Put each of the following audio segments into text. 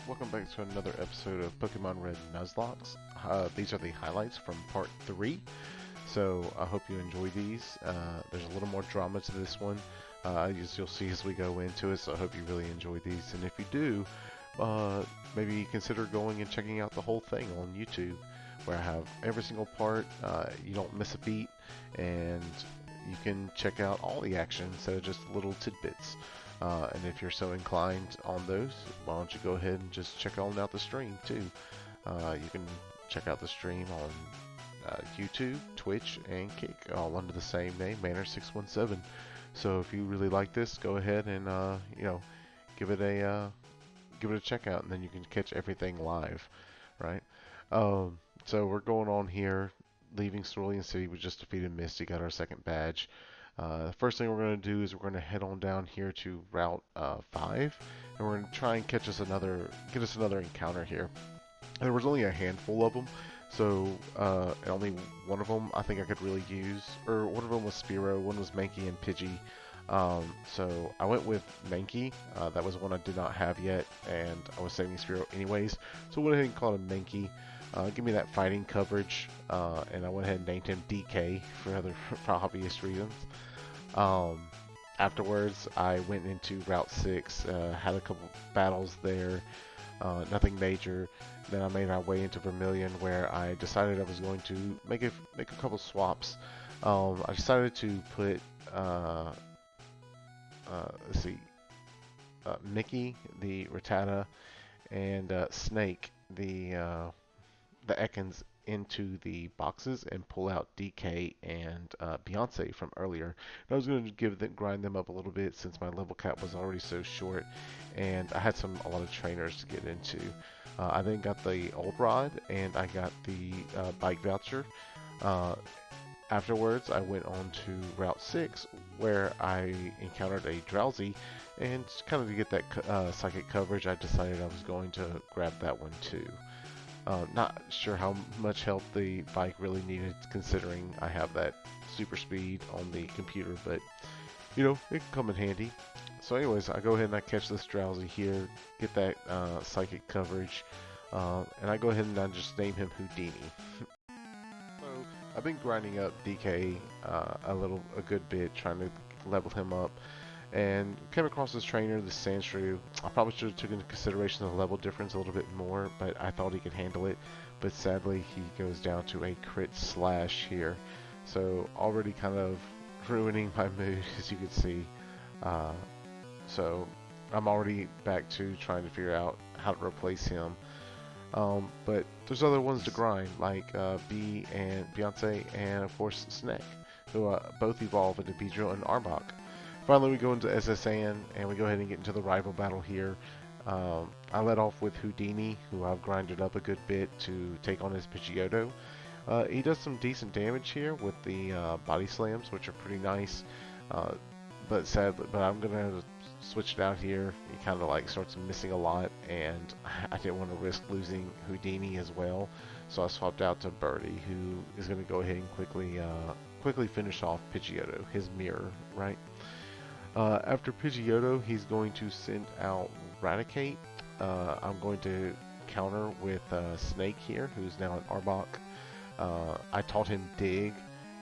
welcome back to another episode of Pokemon Red Nuzlocke. These are the highlights from Part 3, so I hope you enjoy these. There's a little more drama to this one, as you'll see as we go into it, so I hope you really enjoy these. And if you do, maybe consider going and checking out the whole thing on YouTube, where I have every single part, you don't miss a beat, and you can check out all the action instead of just little tidbits. And if you're so inclined on those, why don't you go ahead and just check on out the stream too. You can check out the stream on YouTube, Twitch, and Kick, all under the same name, Manor617. So if you really like this, go ahead and give it a check out, and then you can catch everything live, right? So we're going on here, leaving Cerulean City. We just defeated Misty, got our second badge. The first thing we're going to do is we're going to head on down here to Route 5, and we're going to try and get us another encounter here. There was only a handful of them, so and only one of them I think I could really use, or one of them was Spearow, one was Mankey and Pidgey. So I went with Mankey. That was one I did not have yet, and I was saving Spearow anyways, so I went ahead and called him Mankey. Give me that fighting coverage, and I went ahead and named him DK for obvious reasons. Afterwards, I went into Route 6, had a couple battles there, nothing major. Then I made my way into Vermilion, where I decided I was going to make a couple swaps. I decided to put, let's see, Mickey, the Rattata, and Snake, the Ekans, into the boxes and pull out DK and Beyonce from earlier. And I was going to grind them up a little bit since my level cap was already so short, and I had a lot of trainers to get into. I then got the old rod, and I got the bike voucher. Afterwards, I went on to Route 6, where I encountered a Drowsy, and kind of to get that psychic coverage, I decided I was going to grab that one too. Not sure how much help the bike really needed, considering I have that super speed on the computer, but it can come in handy. So anyways, I go ahead and I catch this Drowsy here, get that psychic coverage, and I go ahead and I just name him Houdini. So I've been grinding up DK a good bit, trying to level him up, and came across this trainer, the Sandshrew. I probably should have taken into consideration the level difference a little bit more, but I thought he could handle it. But sadly, he goes down to a crit slash here, so already kind of ruining my mood, as you can see. So I'm already back to trying to figure out how to replace him. But there's other ones to grind, like Bee and Beyonce, and of course Snake, who both evolve into Beedrill and Arbok. Finally, we go into SSN, and we go ahead and get into the rival battle here. I led off with Houdini, who I've grinded up a good bit to take on his Pidgeotto. He does some decent damage here with the body slams, which are pretty nice. But I'm gonna switch it out here. He kind of like starts missing a lot, and I didn't want to risk losing Houdini as well. So I swapped out to Birdie, who is gonna go ahead and quickly finish off Pidgeotto, his mirror, right? After Pidgeotto, he's going to send out Raticate. I'm going to counter with Snake here, who's now an Arbok. I taught him Dig,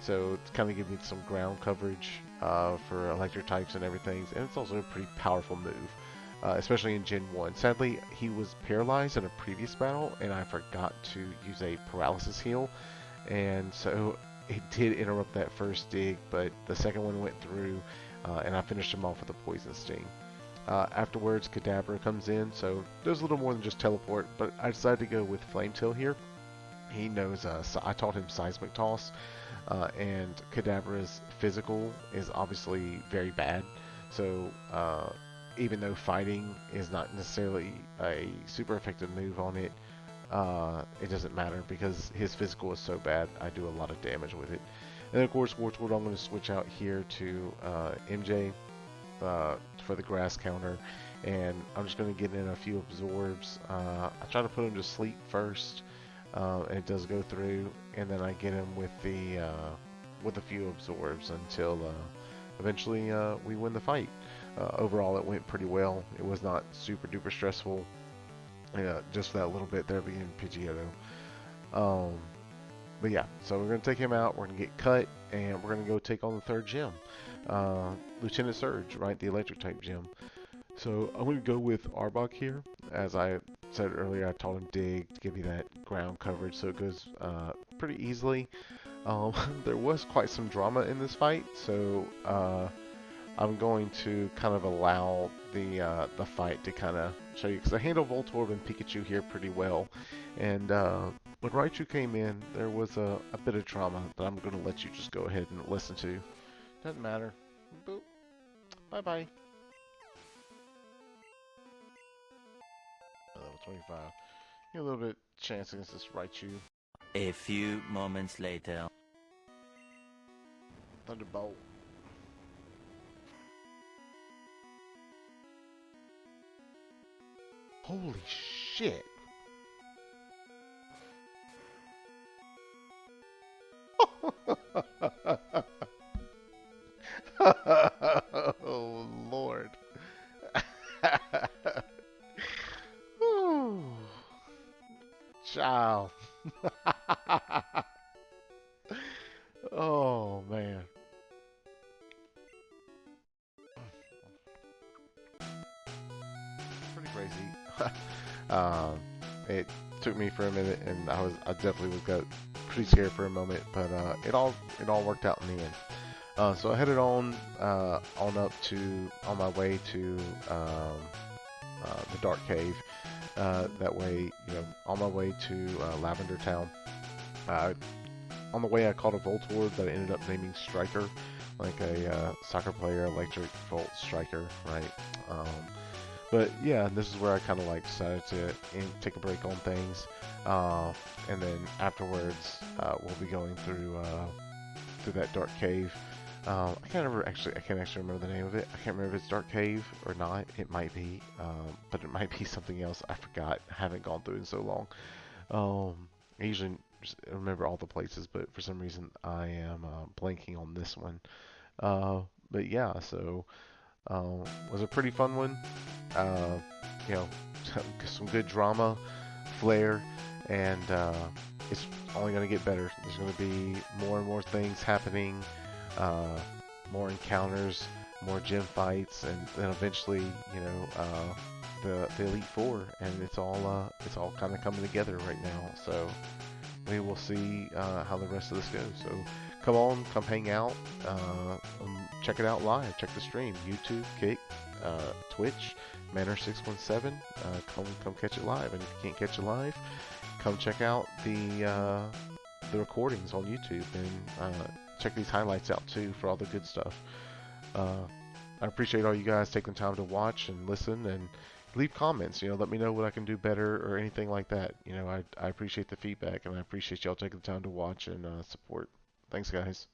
so it's kind of giving me some ground coverage for electric types and everything, and it's also a pretty powerful move, especially in Gen 1. Sadly, he was paralyzed in a previous battle, and I forgot to use a paralysis heal, and so it did interrupt that first Dig, but the second one went through, and I finished him off with a Poison Sting. Afterwards, Kadabra comes in, so there's a little more than just teleport, but I decided to go with Flame Tail here. He knows, I taught him Seismic Toss, and Kadabra's physical is obviously very bad, so even though fighting is not necessarily a super effective move on it, it doesn't matter because his physical is so bad, I do a lot of damage with it. And then of course, Wartortle, I'm going to switch out here to MJ for the grass counter, and I'm just going to get in a few absorbs. I try to put him to sleep first, and it does go through, and then I get him with a few absorbs until eventually we win the fight. Overall, it went pretty well. It was not super duper stressful. Yeah, just for that little bit there being Pidgeotto. Um, but yeah, so we're gonna take him out. We're gonna get cut, and we're gonna go take on the third gym, uh, Lieutenant Surge, right? The electric type gym. So I'm gonna go with Arbok here. As I said earlier, I told him dig to give you that ground coverage, so it goes pretty easily. There was quite some drama in this fight, so I'm going to kind of allow the fight to kind of show you, because I handle Voltorb and Pikachu here pretty well, and when Raichu came in, there was a bit of drama that I'm going to let you just go ahead and listen to. Doesn't matter. Boop. Bye bye. Level 25. Get a little bit chance against this Raichu. A few moments later. Thunderbolt. Holy shit. Oh, Lord. Ooh. Child. Oh, man. Pretty crazy. It took me for a minute, and I definitely got pretty scared for a moment, but it all worked out in the end. So I headed on my way to the Dark Cave. That way, on my way to Lavender Town. On the way, I caught a Voltorb that I ended up naming Striker, like a soccer player, electric Volt Striker, right? But yeah, this is where I kind of like decided to take a break on things, and then afterwards we'll be going through that dark cave. I can't remember actually. I can't actually remember the name of it. I can't remember if it's Dark Cave or not. It might be, but it might be something else. I forgot. I haven't gone through it in so long. I usually just remember all the places, but for some reason I am blanking on this one. But yeah, so was a pretty fun one. Uh, you know, some good drama, flair, and it's only going to get better. There's going to be more and more things happening, uh, more encounters, more gym fights, and then eventually, the Elite Four, and it's all kind of coming together right now. So we will see how the rest of this goes. So come on, come hang out, check it out live, check the stream, YouTube, Kick, Twitch, Manor617. Come catch it live, and if you can't catch it live, come check out the recordings on YouTube, and check these highlights out too for all the good stuff. I appreciate all you guys taking the time to watch and listen and leave comments. Let me know what I can do better or anything like that. I appreciate the feedback, and I appreciate y'all taking the time to watch and support. Thanks, guys.